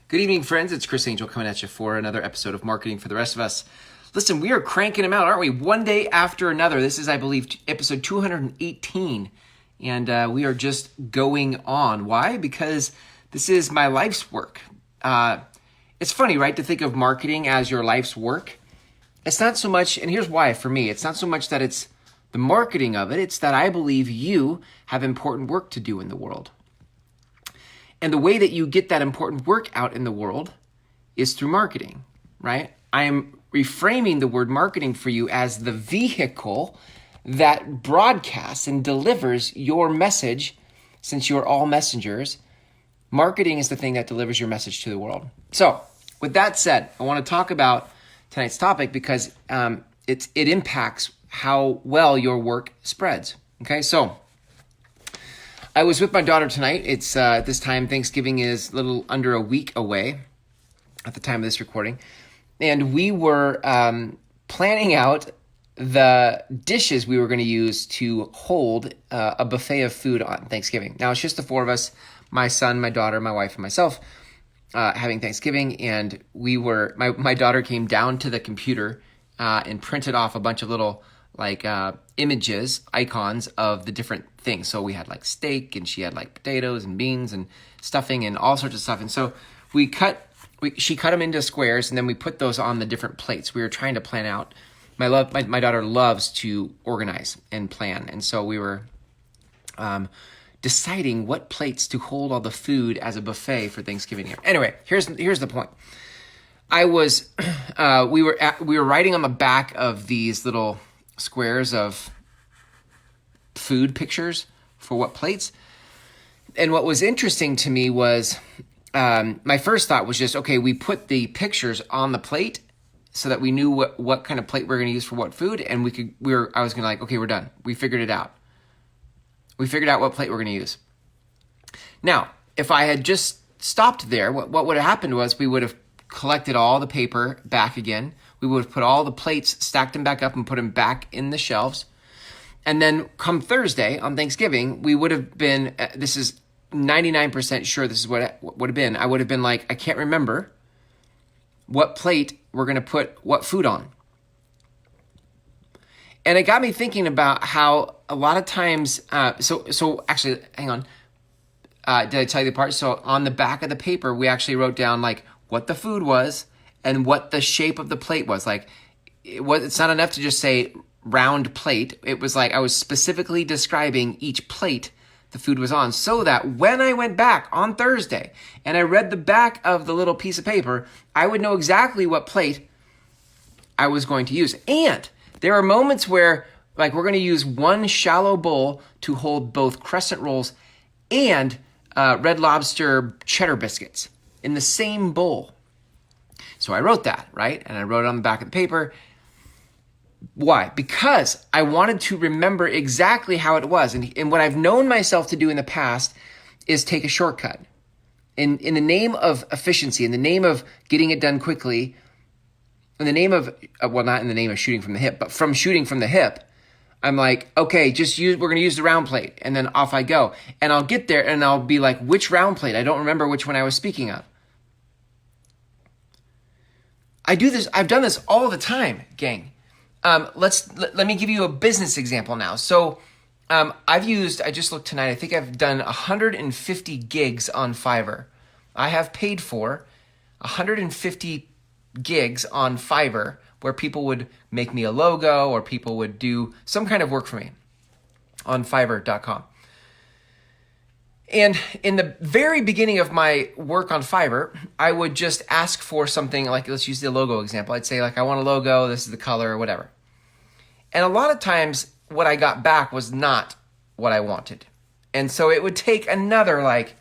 Good evening, friends. It's Chris Angel coming at you for another episode of Marketing for the Rest of Us. Listen, we are cranking them out, aren't we? One day after another. This is, I believe, episode 218, and we are just going on. Why? Because this is my life's work. It's funny, right, to think of marketing as your life's work. It's not so much, and here's why for me, it's not so much that it's the marketing of it, it's that I believe you have important work to do in the world. And the way that you get that important work out in the world is through marketing, right? I am reframing the word marketing for you as the vehicle that broadcasts and delivers your message. Since you're all messengers, marketing is the thing that delivers your message to the world. So with that said, I want to talk about tonight's topic because it impacts how well your work spreads. Okay, so I was with my daughter tonight. It's this time Thanksgiving is a little under a week away at the time of this recording. And we were planning out the dishes we were going to use to hold a buffet of food on Thanksgiving. Now, it's just the four of us, my son, my daughter, my wife, and myself having Thanksgiving. And we were, my daughter came down to the computer and printed off a bunch of little images, icons of the different things. So we had like steak, and she had like potatoes and beans and stuffing and all sorts of stuff. And so she cut them into squares, and then we put those on the different plates. We were trying to plan out. My daughter loves to organize and plan, and so we were deciding what plates to hold all the food as a buffet for Thanksgiving here. Anyway, here's the point. We were writing on the back of these little squares of food pictures for what plates. And what was interesting to me was my first thought was just, okay, we put the pictures on the plate so that we knew what kind of plate we were going to use for what food, and I was going to like, okay, we're done. We figured it out. We figured out what plate we're going to use. Now, if I had just stopped there, what would have happened was we would have collected all the paper back again. We would have put all the plates, stacked them back up, and put them back in the shelves. And then come Thursday on Thanksgiving, we would have been, this is 99% sure this is what it would have been. I would have been like, I can't remember what plate we're going to put what food on. And it got me thinking about how a lot of times, so actually, hang on. Did I tell you the part? So on the back of the paper, we actually wrote down like what the food was and what the shape of the plate was. Like, it's not enough to just say round plate. It was like I was specifically describing each plate the food was on, so that when I went back on Thursday and I read the back of the little piece of paper, I would know exactly what plate I was going to use. And there are moments where, like, we're going to use one shallow bowl to hold both crescent rolls and Red Lobster cheddar biscuits in the same bowl. So I wrote that, right? And I wrote it on the back of the paper. Why? Because I wanted to remember exactly how it was. And what I've known myself to do in the past is take a shortcut. In the name of efficiency, in the name of getting it done quickly, in the name of, well, not in the name of shooting from the hip, but from shooting from the hip, I'm like, okay, we're going to use the round plate. And then off I go. And I'll get there and I'll be like, which round plate? I don't remember which one I was speaking of. I've done this all the time, gang. Let me give you a business example now. So I just looked tonight, I think I've done 150 gigs on Fiverr. I have paid for 150 gigs on Fiverr where people would make me a logo or people would do some kind of work for me on Fiverr.com. And in the very beginning of my work on Fiverr, I would just ask for something like, let's use the logo example. I'd say like, I want a logo, this is the color or whatever. And a lot of times what I got back was not what I wanted. And so it would take another like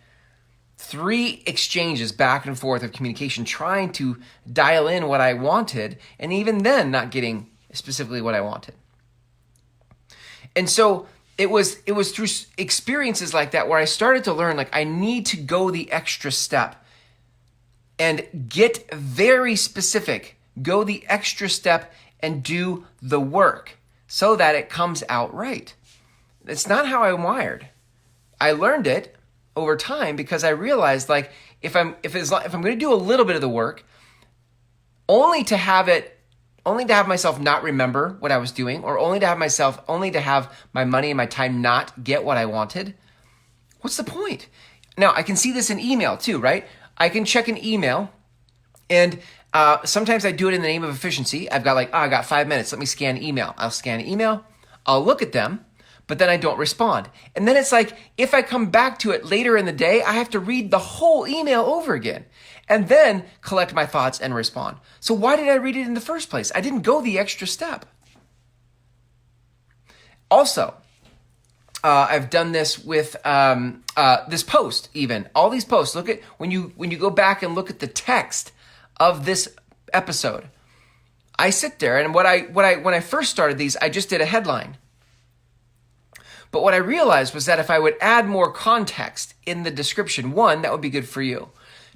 3 exchanges back and forth of communication trying to dial in what I wanted, and even then not getting specifically what I wanted. And so it was through experiences like that where I started to learn, like, I need to go the extra step and get very specific, go the extra step and do the work so that it comes out right. It's not how I'm wired. I learned it over time because I realized, like, if I'm going to do a little bit of the work, only to have myself not remember what I was doing, or only to have my money and my time not get what I wanted, what's the point? Now, I can see this in email too, right? I can check an email, and sometimes I do it in the name of efficiency. I've got I got 5 minutes. Let me scan email. I'll scan email. I'll look at them, but then I don't respond. And then it's like, if I come back to it later in the day, I have to read the whole email over again and then collect my thoughts and respond. So why did I read it in the first place? I didn't go the extra step. Also, I've done this with this post, even all these posts. Look at when you go back and look at the text of this episode. I sit there, and when I first started these, I just did a headline. But what I realized was that if I would add more context in the description, one, that would be good for you.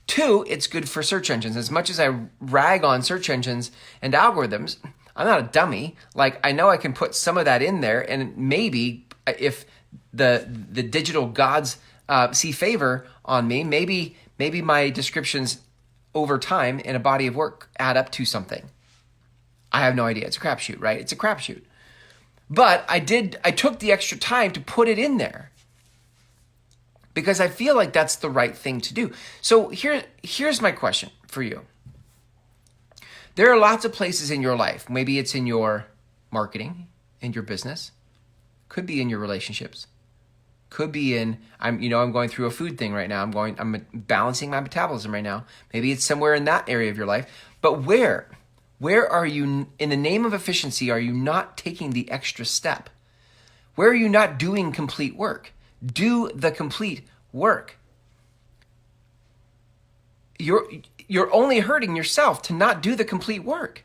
Two, it's good for search engines. As much as I rag on search engines and algorithms, I'm not a dummy. Like, I know I can put some of that in there, and maybe if the digital gods see favor on me, maybe my descriptions over time in a body of work add up to something. I have no idea. It's a crapshoot, right? It's a crapshoot. But I took the extra time to put it in there because I feel like that's the right thing to do. So here's my question for you. There are lots of places in your life. Maybe it's in your marketing, in your business. Could be in your relationships. Could be in, I'm going through a food thing right now. I'm balancing my metabolism right now. Maybe it's somewhere in that area of your life. But where are you, in the name of efficiency, are you not taking the extra step? Where are you not doing complete work? Do the complete work. You're only hurting yourself to not do the complete work.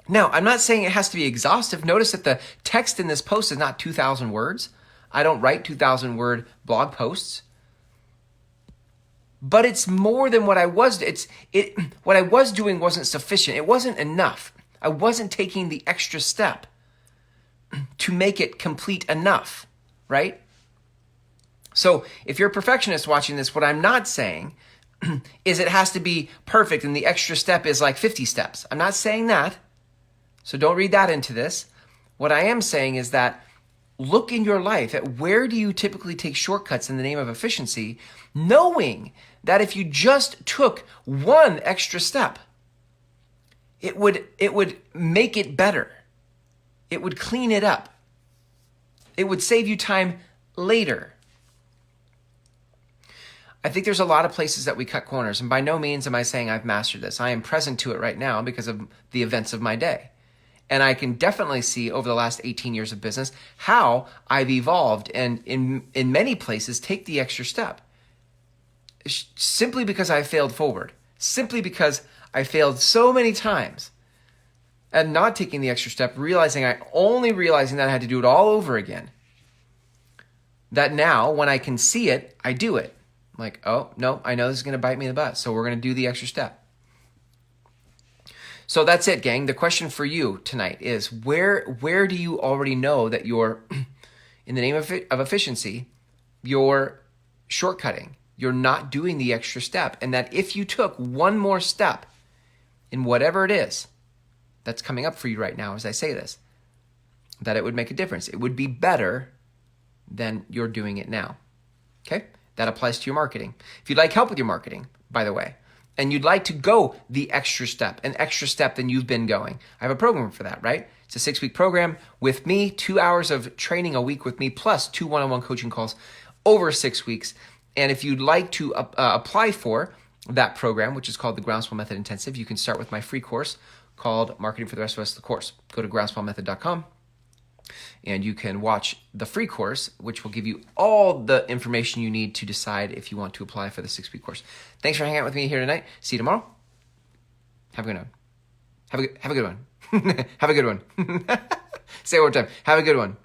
Now, I'm not saying it has to be exhaustive. Notice that the text in this post is not 2,000 words. I don't write 2,000 word blog posts. But it's more than what I was. What I was doing wasn't sufficient. It wasn't enough. I wasn't taking the extra step to make it complete enough, right? So if you're a perfectionist watching this, what I'm not saying is it has to be perfect and the extra step is like 50 steps. I'm not saying that. So don't read that into this. What I am saying is that look in your life at where do you typically take shortcuts in the name of efficiency, knowing that if you just took one extra step, it would make it better. It would clean it up. It would save you time later. I think there's a lot of places that we cut corners, and by no means am I saying I've mastered this. I am present to it right now because of the events of my day. And I can definitely see over the last 18 years of business how I've evolved and in many places take the extra step. Simply because I failed forward. Simply because I failed so many times and not taking the extra step, realizing that I had to do it all over again. That now, when I can see it, I do it. I'm like, oh, no, I know this is going to bite me in the butt, so we're going to do the extra step. So that's it, gang. The question for you tonight is where do you already know that you're, in the name of efficiency, you're shortcutting, you're not doing the extra step, and that if you took one more step in whatever it is that's coming up for you right now as I say this, that it would make a difference. It would be better than you're doing it now. Okay? That applies to your marketing. If you'd like help with your marketing, by the way, and you'd like to go the extra step, an extra step than you've been going, I have a program for that, right? It's a 6-week program with me, 2 hours of training a week with me, plus 2 one-on-one coaching calls over 6 weeks. And if you'd like to apply for that program, which is called the Groundswell Method Intensive, you can start with my free course called Marketing for the Rest of Us, the course. Go to groundswellmethod.com. And you can watch the free course, which will give you all the information you need to decide if you want to apply for the 6-week course. Thanks for hanging out with me here tonight. See you tomorrow. Have a good one. Have a good one. Have a good one. Say it one more time. Have a good one.